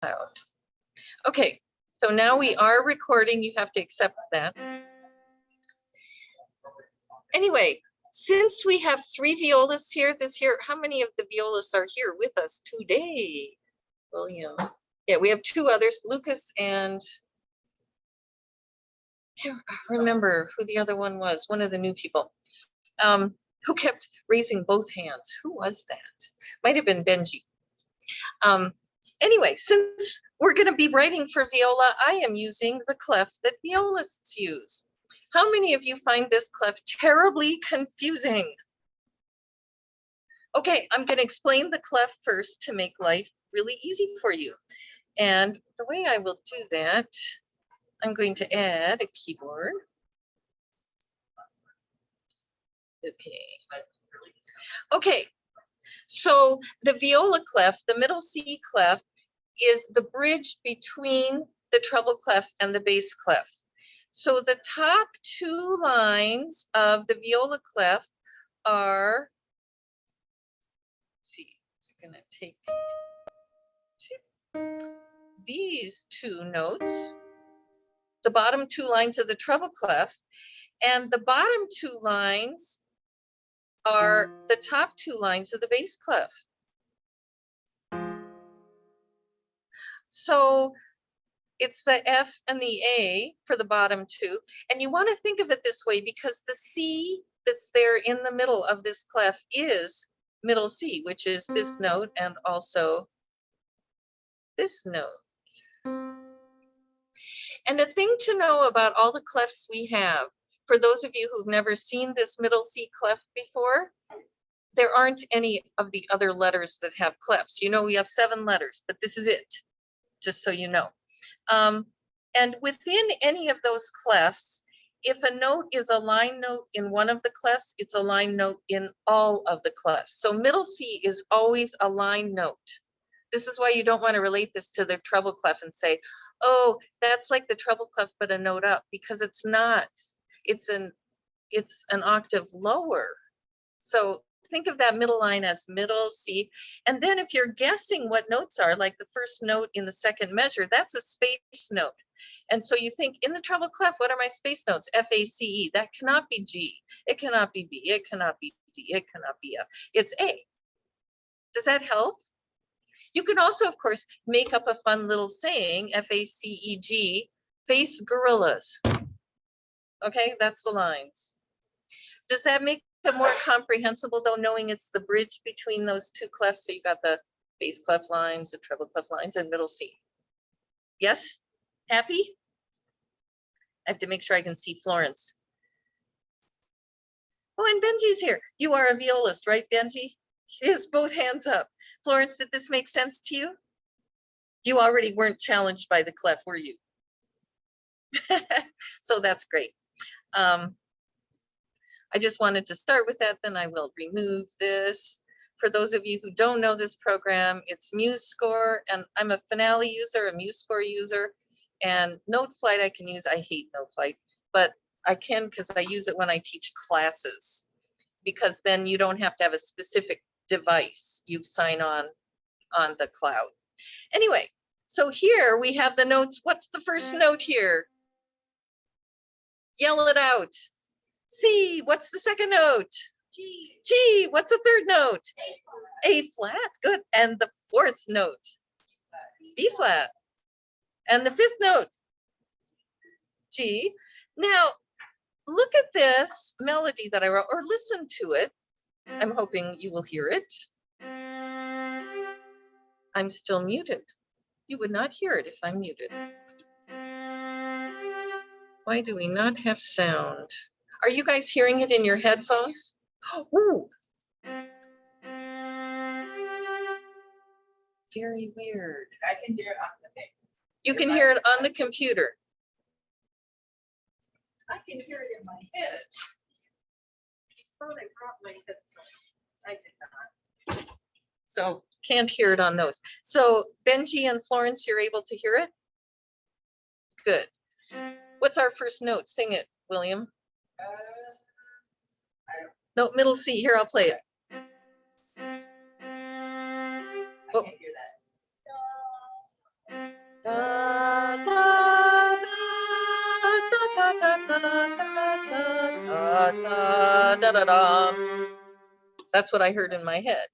cloud. Okay, so now we are recording. You have to accept that. Anyway, since we have 3 violists here this year, how many of the violists are here with us today? William. Yeah, we have 2 others, Lucas and I can't remember who the other one was, one of the new people who kept raising both hands. Who was that? Might have been Benji. Anyway, since we're going to be writing for viola, I am using the clef that violists use. How many of you find this clef terribly confusing? Okay, I'm going to explain the clef first to make life really easy for you. And the way I will do that, I'm going to add a keyboard. Okay, so the viola clef, the middle C clef, is the bridge between the treble clef and the bass clef. So the top 2 lines of the viola clef are, let's see, it's going to take these 2 notes, the bottom 2 lines of the treble clef, and the bottom 2 lines are the top 2 lines of the bass clef. So it's the F and the A for the bottom 2. And you want to think of it this way because the C that's there in the middle of this clef is middle C, which is this note and also this note. And a thing to know about all the clefs we have, for those of you who've never seen this middle C clef before, there aren't any of the other letters that have clefs. You know, we have 7 letters, but this is it, just so you know. And within any of those clefs, if a note is a line note in one of the clefs, it's a line note in all of the clefs. So middle C is always a line note. This is why you don't want to relate this to the treble clef and say, oh, that's like the treble clef, but a note up, because it's not. It's an octave lower. So think of that middle line as middle C. And then if you're guessing what notes are, like the first note in the second measure, that's a space note. And so you think in the treble clef, what are my space notes? F, A, C, E. That cannot be G. It cannot be B. It cannot be D. It cannot be F. It's A. Does that help? You can also, of course, make up a fun little saying, F-A-C-E-G, face gorillas. Okay, that's the lines. Does that make it more comprehensible, though, knowing it's the bridge between those 2 clefs? So you got the bass clef lines, the treble clef lines, and middle C. Yes? Happy? I have to make sure I can see Florence. Oh, and Benji's here. You are a violist, right, Benji? He has both hands up. Florence, did this make sense to you? You already weren't challenged by the clef, were you? So that's great. I just wanted to start with that, then I will remove this. For those of you who don't know this program, it's MuseScore, and I'm a Finale user, a MuseScore user, and NoteFlight I can use. I hate NoteFlight, but I can because I use it when I teach classes, because then you don't have to have a specific device. You sign on the cloud. Anyway, so here we have the notes. What's the first note here? Yell it out. C. What's the second note? G. G. What's the third note? A flat. Good. And the 4th note? B flat. And the 5th note? G. Now, look at this melody that I wrote, or listen to it. I'm hoping you will hear it. I'm still muted. You would not hear it if I'm muted. Why do we not have sound? Are you guys hearing it in your headphones? Ooh. Very weird. I can hear it on the thing. You can hear it on the computer. I can hear it in my head. Oh, they brought my headphones. I did not. So can't hear it on those. So Benji and Florence, you're able to hear it? Good. What's our first note? Sing it, William. No, middle C. Here, I'll play it. I Oh. can't hear da, da, da, da. That's what I heard in my head.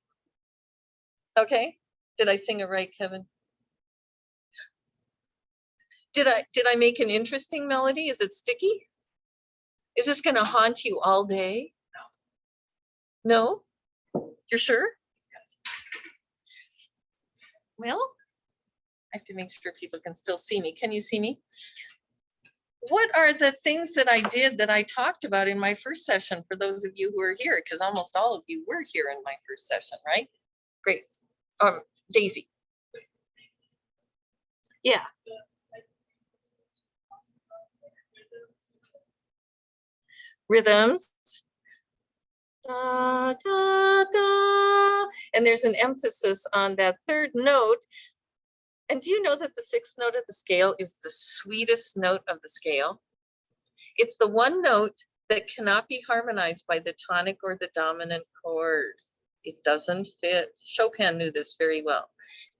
Okay, did I sing it right, Kevin? Did I make an interesting melody? Is it sticky? Is this going to haunt you all day? No? You're sure? Well, I have to make sure people can still see me. Can you see me? What are the things that I did that I talked about in my first session for those of you who are here? Because almost all of you were here in my first session, right? Great. Daisy. Yeah. Rhythms. Da, da, da. And there's an emphasis on that third note. And do you know that the sixth note of the scale is the sweetest note of the scale? It's the one note that cannot be harmonized by the tonic or the dominant chord. It doesn't fit. Chopin knew this very well.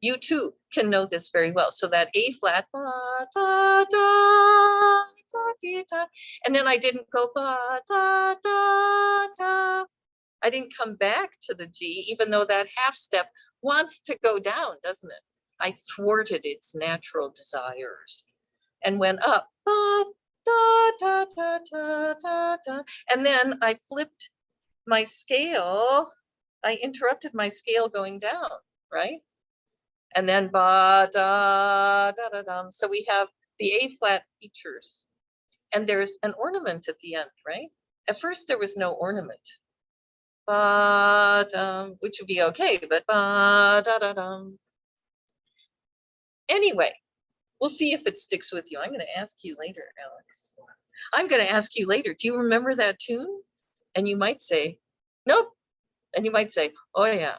You too can know this very well. So that A flat, ba, da, da, da, dee, da. And then I didn't go ba, da, da, da. I didn't come back to the G, even though that half step wants to go down, doesn't it? I thwarted its natural desires and went up, ba, da, da, da, da, da, da. And then I flipped my scale. I interrupted my scale going down, right? And then ba, da, da, da, da. So we have the A flat features. And there's an ornament at the end, right? At first there was no ornament. But which would be okay, but ba, da, da, da. Anyway, we'll see if it sticks with you. I'm going to ask you later, Alex. I'm going to ask you later. Do you remember that tune? And you might say, nope. And you might say, oh yeah.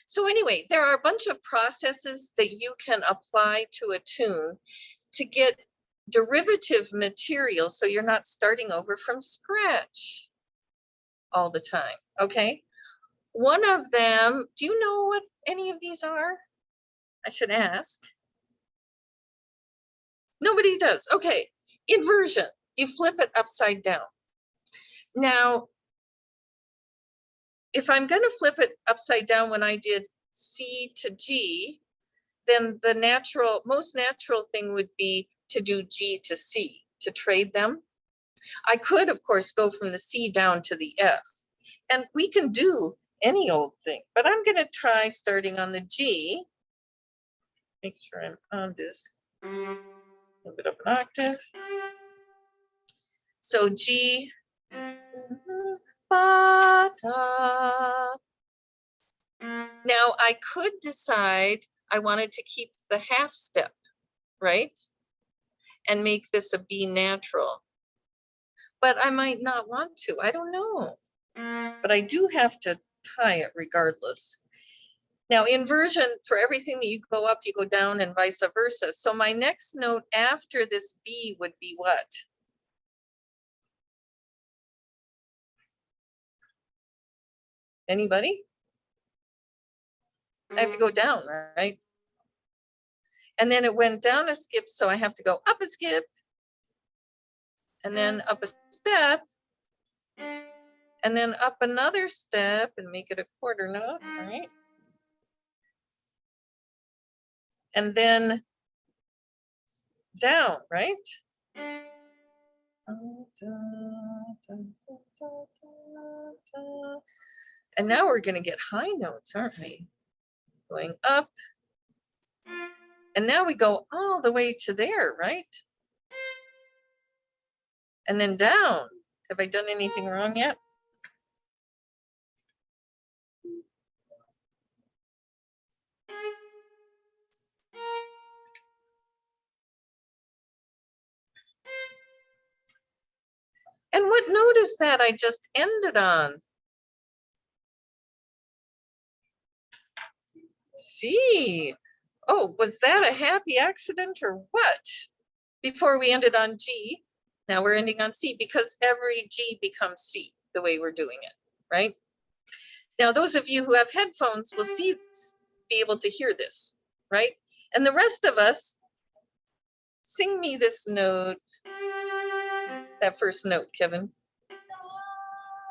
So anyway, there are a bunch of processes that you can apply to a tune to get derivative material so you're not starting over from scratch all the time, okay? One of them, do you know what any of these are? I should ask. Nobody does. Okay, inversion. You flip it upside down. Now, if I'm going to flip it upside down when I did C to G, then the most natural thing would be to do G to C, to trade them. I could, of course, go from the C down to the F, and we can do any old thing, but I'm going to try starting on the G. Make sure I'm on this. A little bit of an octave. So G, ba, da. Now I could decide I wanted to keep the half step, right? And make this a B natural. But I might not want to, I don't know. But I do have to tie it regardless. Now inversion, for everything that you go up, you go down and vice versa. So my next note after this B would be what? Anybody? I have to go down, right? And then it went down a skip, so I have to go up a skip, and then up a step, and then up another step and make it a quarter note, right? And then down, right? And now we're going to get high notes, aren't we? Going up. And now we go all the way to there, right? And then down. Have I done anything wrong yet? And what note is that I just ended on? C. Oh, was that a happy accident or what? Before we ended on G, now we're ending on C because every G becomes C the way we're doing it, right? Now, those of you who have headphones will be able to hear this, right? And the rest of us, sing me this note, that first note, Kevin.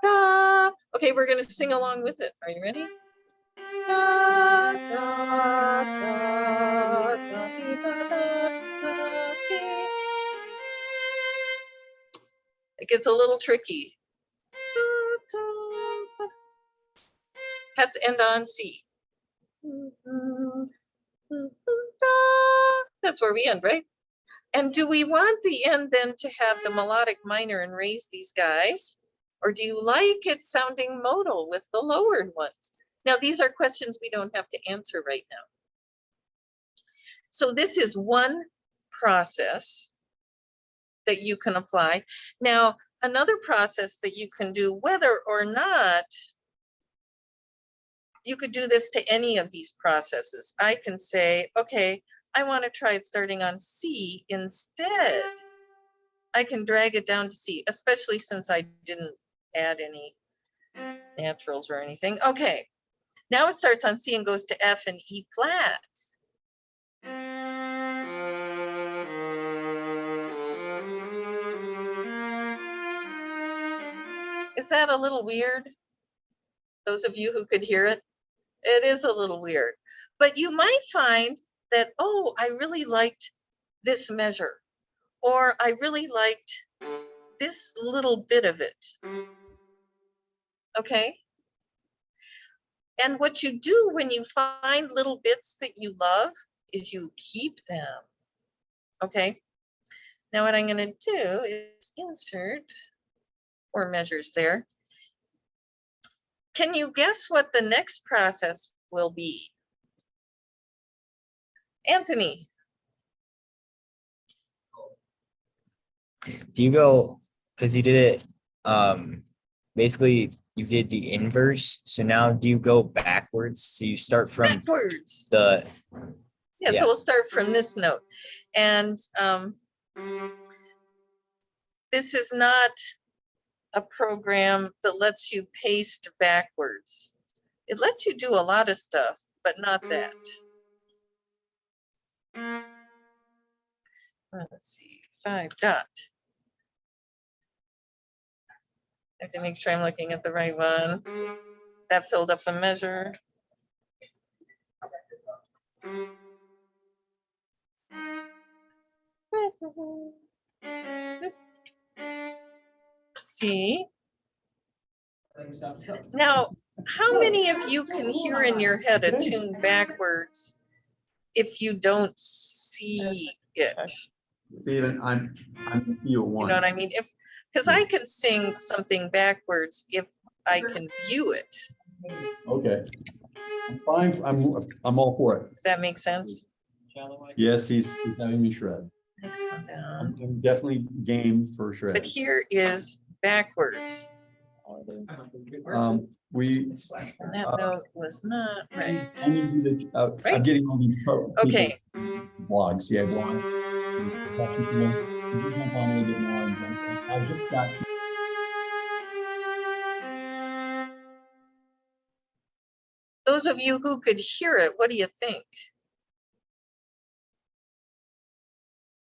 Da. Okay, we're gonna sing along with it. Are you ready? Da, da, da, da, dee, da, da, da, dee. It gets a little tricky. Da, da, has to end on C. That's where we end, right? And do we want the end then to have the melodic minor and raise these guys? Or do you like it sounding modal with the lowered ones? Now, these are questions we don't have to answer right now. So this is one process that you can apply. Now, another process that you can do, whether or not you could do this to any of these processes. I can say, okay, I want to try it starting on C instead. I can drag it down to C, especially since I didn't add any naturals or anything. Okay, now it starts on C and goes to F and E flat. Is that a little weird? Those of you who could hear it, it is a little weird. But you might find that, oh, I really liked this measure, or I really liked this little bit of it. Okay. And what you do when you find little bits that you love is you keep them. Okay. Now what I'm going to do is insert 4 measures there. Can you guess what the next process will be? Anthony. Do you go, because you did it, basically you did the inverse. So now do you go backwards? So you start from Backwards. the, Yeah, so we'll start from this note. And this is not a program that lets you paste backwards. It lets you do a lot of stuff, but not that. Let's see, 5 dot. I have to make sure I'm looking at the right one. That filled up a measure. D. Now, how many of you can hear in your head a tune backwards if you don't see it? Steven, I'm with you at You one. know what I mean? Because I can sing something backwards if I can view it. Okay. I'm fine. I'm all for it. Does that make sense? Yes, he's having me shred. Let's come down. I'm definitely game for shred. But here is backwards. We. And that note was not right. I need you to, Right? I'm getting all these Okay. blogs. Yeah, blogs. I just got. Those of you who could hear it, what do you think?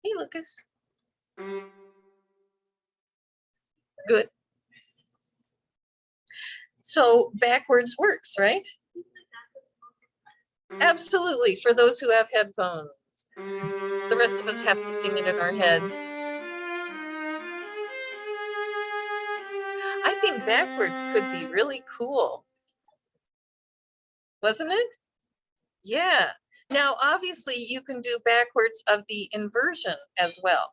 Hey, Lucas. Good. So backwards works, right? Absolutely, for those who have headphones. The rest of us have to sing it in our head. I think backwards could be really cool. Wasn't it? Yeah. Now, obviously, you can do backwards of the inversion as well.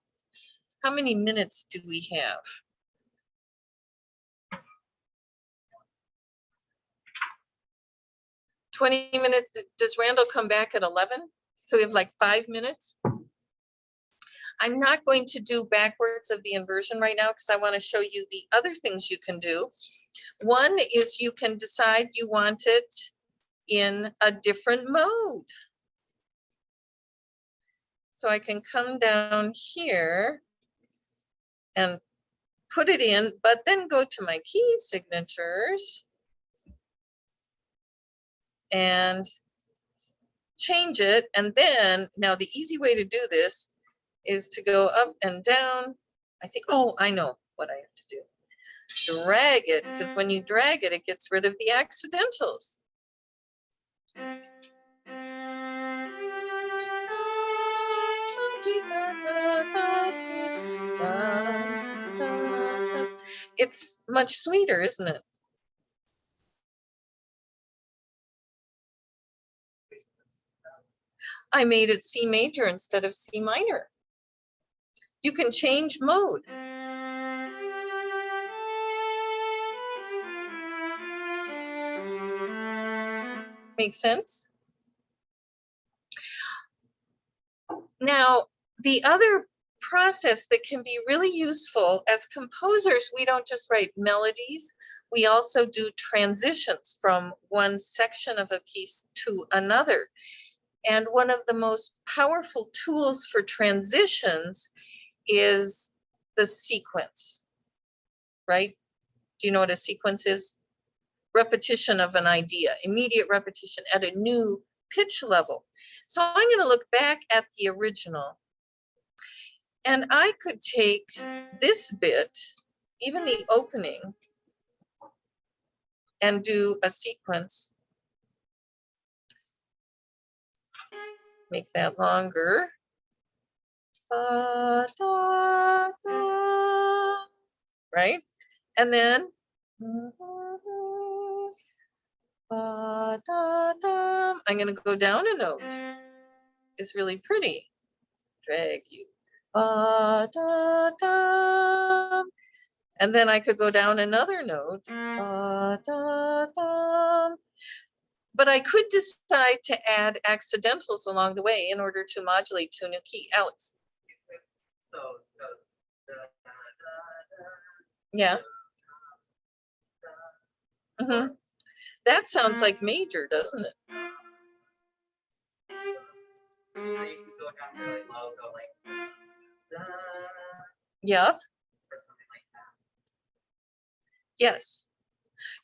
How many minutes do we have? $20 minutes. Does Randall come back at 11? So we have like 5 minutes. I'm not going to do backwards of the inversion right now because I want to show you the other things you can do. One is you can decide you want it in a different mode. So I can come down here and put it in, but then go to my key signatures and change it. And then, now the easy way to do this is to go up and down. I think, oh, I know what I have to do. drag it, because when you drag it, it gets rid of the accidentals. It's much sweeter, isn't it? I made it C major instead of C minor. You can change mode. Make sense? Now, the other process that can be really useful as composers, we don't just write melodies, we also do transitions from one section of a piece to another. And one of the most powerful tools for transitions is the sequence, right? Do you know what a sequence is? Repetition of an idea, immediate repetition at a new pitch level. So I'm going to look back at the original, and I could take this bit, even the opening, and do a sequence. Make that longer. Right? And then I'm going to go down a note. It's really pretty. Drag you. And then I could go down another note. But I could decide to add accidentals along the way in order to modulate to a new key. Alex. Yeah. Mm-hmm. That sounds like major, doesn't it? Yep. Yes.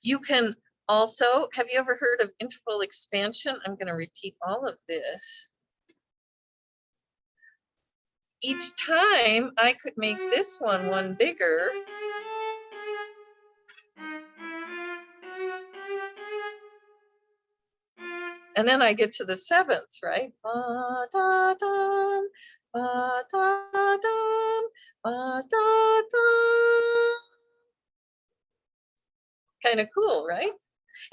You can also, have you ever heard of interval expansion? I'm going to repeat all of this. Each time I could make this one bigger. And then I get to the seventh, right? Kind of cool, right?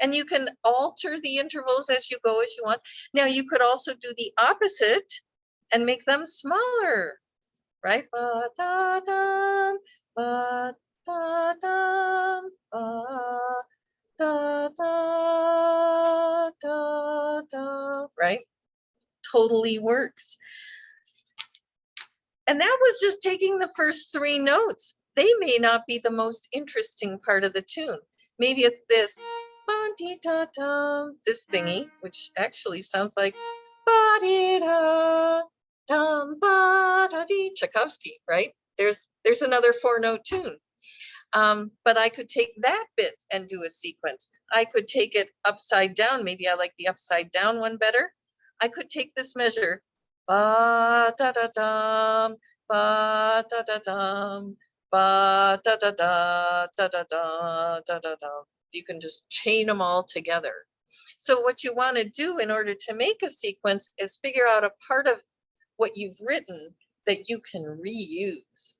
And you can alter the intervals as you go as you want. Now you could also do the opposite and make them smaller, right? Right? Totally works. And that was just taking the first three notes. They may not be the most interesting part of the tune. Maybe it's this, this thingy, which actually sounds like Tchaikovsky, right? There's another 4-note tune. But I could take that bit and do a sequence. I could take it upside down. Maybe I like the upside down one better. I could take this measure, ba da da dum, ba da da dum, ba da da da da da da da da da. You can just chain them all together. So what you want to do in order to make a sequence is figure out a part of what you've written that you can reuse.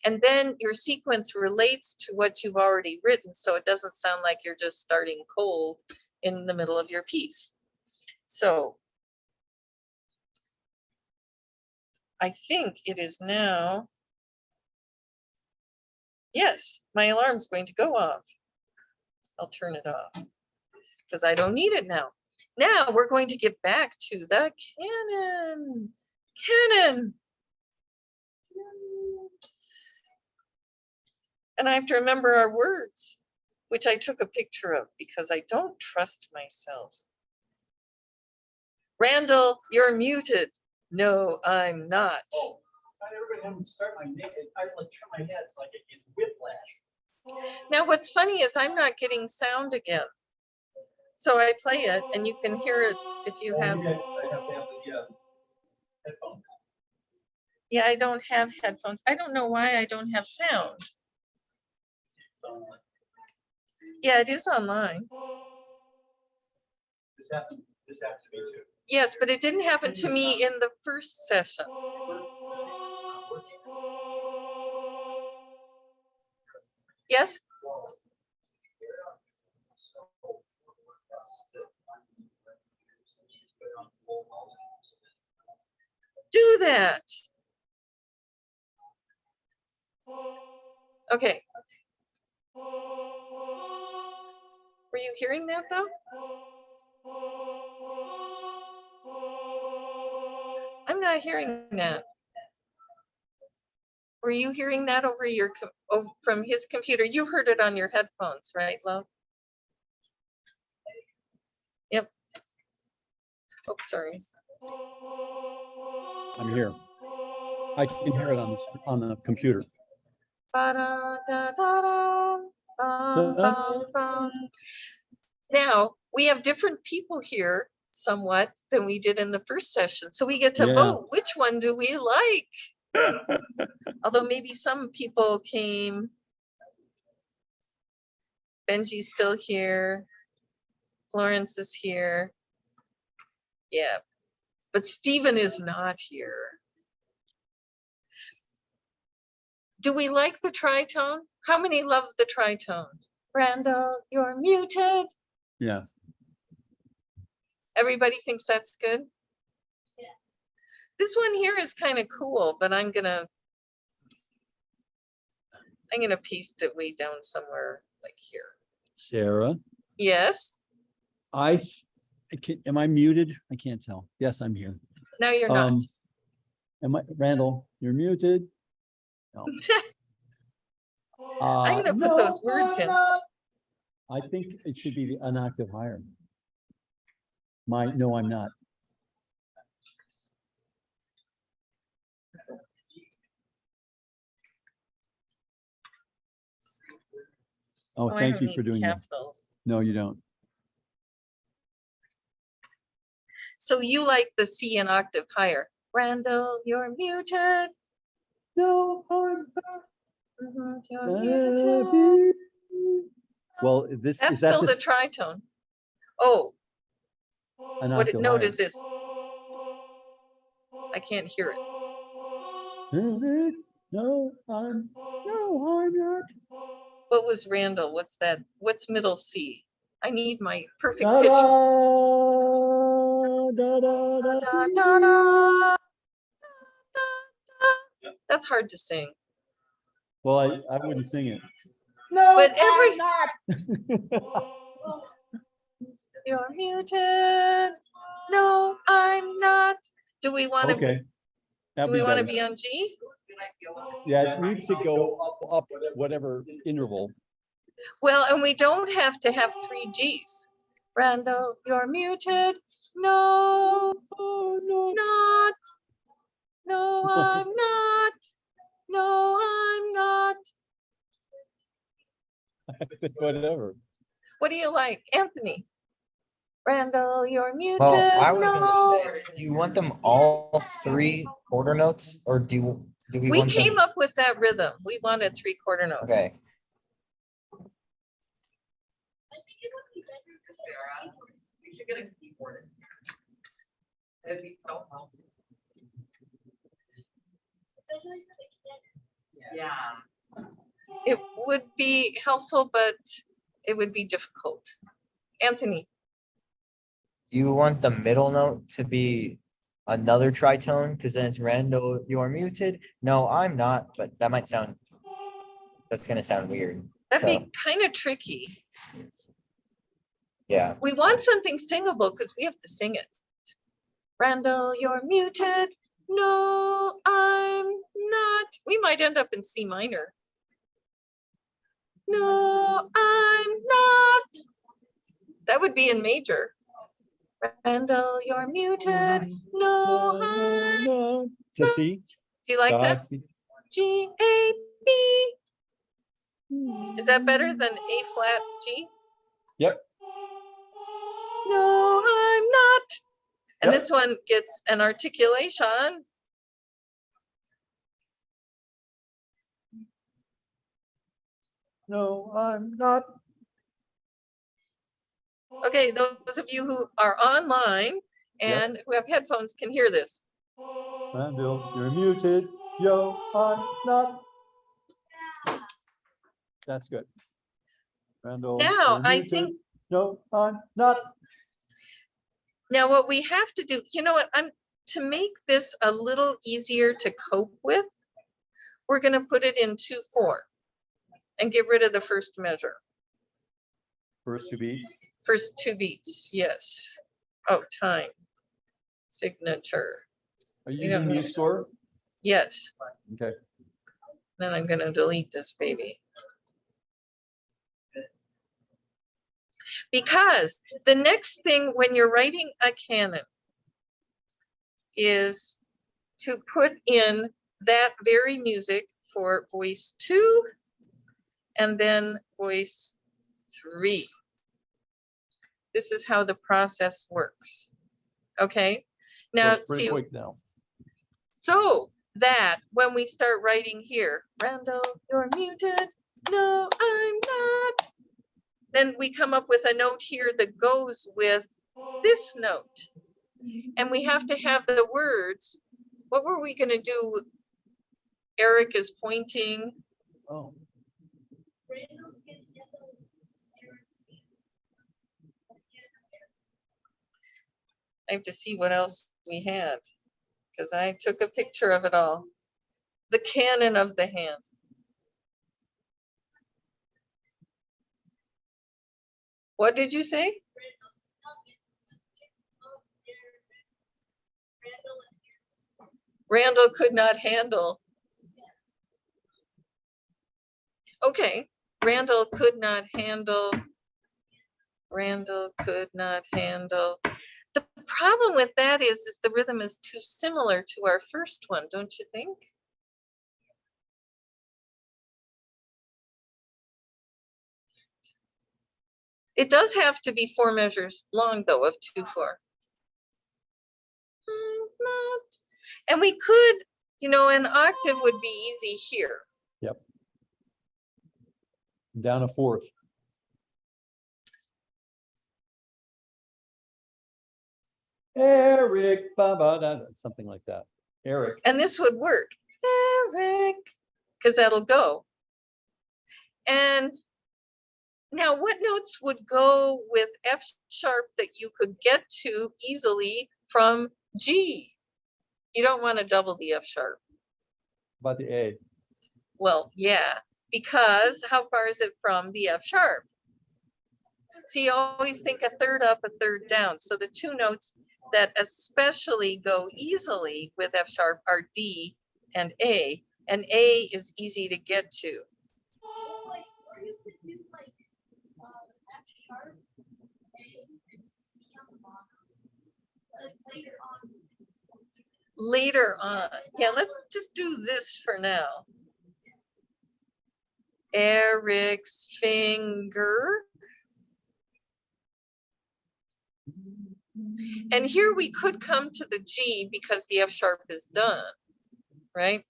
And then your sequence relates to what you've already written, so it doesn't sound like you're just starting cold in the middle of your piece. So I think it is now. Yes, my alarm's going to go off. I'll turn it off because I don't need it now. Now we're going to get back to the canon. Canon. And I have to remember our words, which I took a picture of because I don't trust myself. Randall, you're muted. No, I'm not. Oh, I never gonna have to start my neck. I like turn my head. It's like it gets whiplash. Now, what's funny is I'm not getting sound again. So I play it and you can hear it if you have. Maybe I have to have the headphones. Yeah, I don't have headphones. I don't know why I don't have sound. Yeah, it is online. This happened to me too. Yes, but it didn't happen to me in the first session. Yes? Do that. Okay. Were you hearing that though? I'm not hearing that. Were you hearing that over your from his computer? You heard it on your headphones, right, love? Yep. Oh, sorry. I'm here. I can hear it on the computer. Ba-da-da-da-da, bum, bum, bum. Now, we have different people here somewhat than we did in the first session. So we get to Yeah. vote, which one do we like? Although maybe some people came. Benji's still here. Florence is here. Yeah, but Stephen is not here. Do we like the tritone? How many love the tritone? Randall, you're muted. Yeah. Everybody thinks that's good? Yeah. This one here is kind of cool, but I'm gonna paste it way down somewhere like here. Sarah, Yes, I can, am I muted? I can't tell. Yes, I'm here. now you're not. Am I, Randall, you're muted? No. I'm gonna put those words in. I think it should be an octave higher. No, I'm not. Oh, I thank don't you need for doing that. capitals. No, you don't. So you like the C an octave higher. Randall, you're muted. No, I'm Mhm, you're not. muted. Well, this That's is that still the this tritone. Oh, an what octave note higher? is this? I can't hear it. No, I'm not. What was Randall? What's that? What's middle C? I need my perfect Da, pitch. da, da, da, Da, da, da, da, da. That's hard to sing. Well, I wouldn't sing it. But you're muted. No, I'm not. Do we want to? Okay. Do That'd we want to better. be on G? Yeah, it needs to go up whatever interval. Well, and we don't have to have 3 Gs. Randall, you're muted. No, Oh, no. not. No, I'm not. No, I'm not. Whatever. What do you like, Anthony? Randall, you're muted. Well, I was No. gonna say, do you want them all 3 quarter notes, or do we We want them? came up with that rhythm. We wanted 3/4 notes. Okay, I think it would be better for Sarah. You should get a keyboard. It'd be so helpful. Yeah. It would be helpful, but it would be difficult. Anthony, do you want the middle note to be another tritone, because then it's Randall, you're muted? No, I'm not, but that might sound, that's gonna sound weird. that'd So, be kind of tricky. yeah, We want something singable because we have to sing it. Randall, you're muted. No, I'm not. We might end up in C minor. No, I'm not. That would be in major. Randall, you're muted. No, I'm. No. To see. Do you like that? G, A, B. Is that better than A flat G? Yep. No, I'm not. And Yep. this one gets an articulation. No, I'm not. Okay, those of you who are online and who have headphones can hear this. Randall, you're muted. Yo, I'm not. That's good. Randall. Now, you're I muted. think- No, I'm not. Now, what we have to do, you know what, to make this a little easier to cope with, we're gonna put it in 2/4 and get rid of the first measure. First two beats. First 2 beats, yes. Oh, time. Signature, Are you We don't using need- U score? yes. Okay. Then I'm gonna delete this baby. Because the next thing when you're writing a canon is to put in that very music for voice 2 and then voice 3. This is how the process works. Okay, now Goes pretty see, quick now. so that when we start writing here, Randall, you're muted. No, I'm not. Then we come up with a note here that goes with this note. And we have to have the words. What were we gonna do? Eric is pointing. Oh, I have to see what else we had, because I took a picture of it all. The canon of the hand. What did you say? Randall could not handle. Okay, Randall could not handle. Randall could not handle. The problem with that is the rhythm is too similar to our first one, don't you think? It does have to be 4 measures long though, of 2/4. Not. And we could, you know, an octave would be easy here. down a fourth. Eric, something like that. Eric. And this would work. Eric, because that'll go. And now what notes would go with F sharp that you could get to easily from G? You don't want to double the F sharp. About the A. Well, yeah, because how far is it from the F sharp? See, you always think a third up, a third down. So the 2 notes that especially go easily with F sharp are D and A is easy to get to. Later on, yeah, let's just do this for now. Eric's finger. And here we could come to the G because the F sharp is done, right?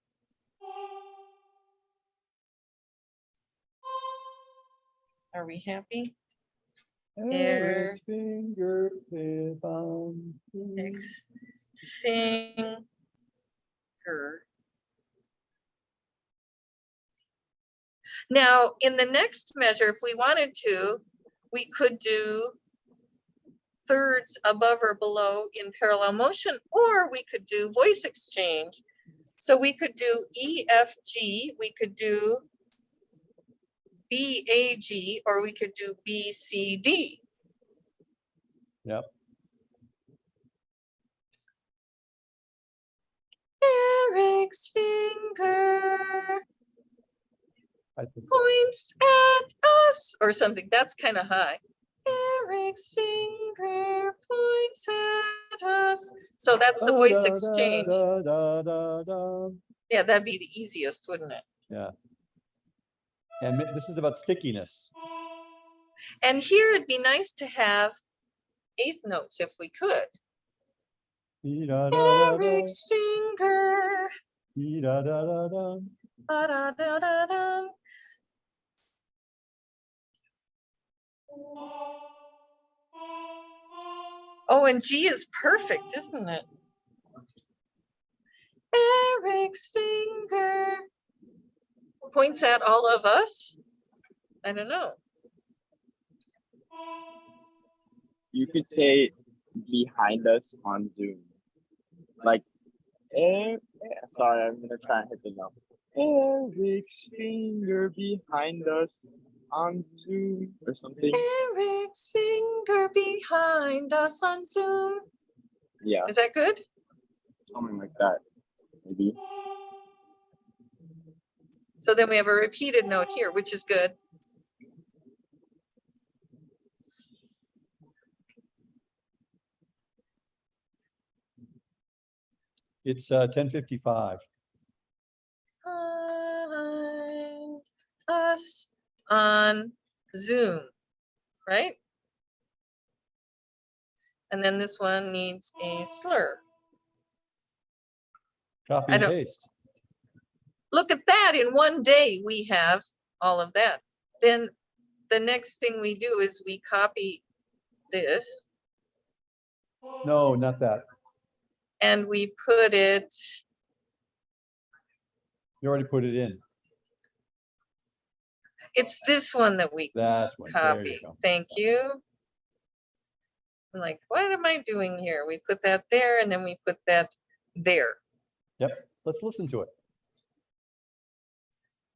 Are we happy? Eric's fingertip on. Eric's finger. Now, in the next measure, if we wanted to, we could do thirds above or below in parallel motion, or we could do voice exchange. So we could do E, F, G, we could do B, A, G, or we could do B, C, D. Yep. Eric's finger I think points at us, or something. That's kind of high. Eric's finger points at us. So that's the voice exchange. Yeah, that'd be the easiest, wouldn't it? Yeah. And this is about stickiness. And here it'd be nice to have 8th notes if we could. Eric's finger. Ba-da-da-da-da. Oh, and G is perfect, isn't it? Eric's finger points at all of us. I don't know. You could say behind us on Zoom. Like, sorry, I'm gonna try and hit the note. Eric's finger behind us on Zoom or something. Eric's finger behind us on Zoom. Yeah, Is that good? something like that, maybe. So then we have a repeated note here, which is good. It's 10:55. Behind us on Zoom, right? And then this one needs a slur. Copy I and don't- paste. Look at that, in one day we have all of that. Then the next thing we do is we copy this No, not that. and we put it, You already put it in. it's this one that we That's one. There copy. you go. Thank you. I'm like, what am I doing here? We put that there and then we put that there. Yep. Let's listen to it.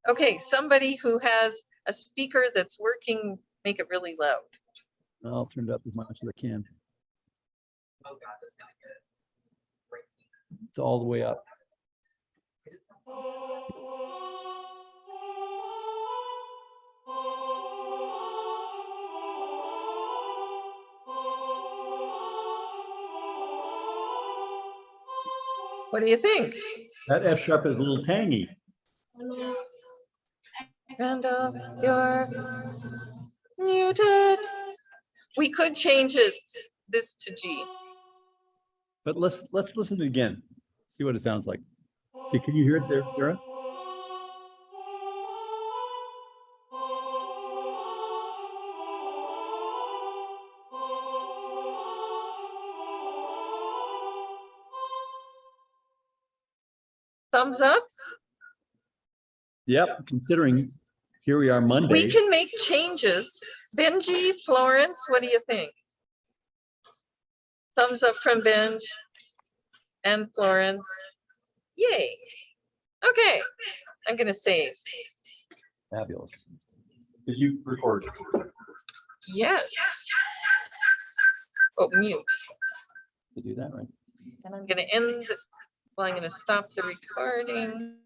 Okay, somebody who has a speaker that's working, make it really loud. I'll turn it up as much as I can. Oh, God, this is gonna get great. It's all the way up. What do you think? That F sharp is a little tangy. Randall, you're muted. We could change it, this to G. But let's listen again. See what it sounds like. Okay, can you hear it there, Sarah? Thumbs up? Yep, considering here we are Monday. We can make changes. Benji, Florence, what do you think? Thumbs up from Benj and Florence. Yay. Okay, I'm gonna save. Fabulous. Did you record? Yes. Oh, mute. To do that, right? And I'm gonna end, well, I'm gonna stop the recording.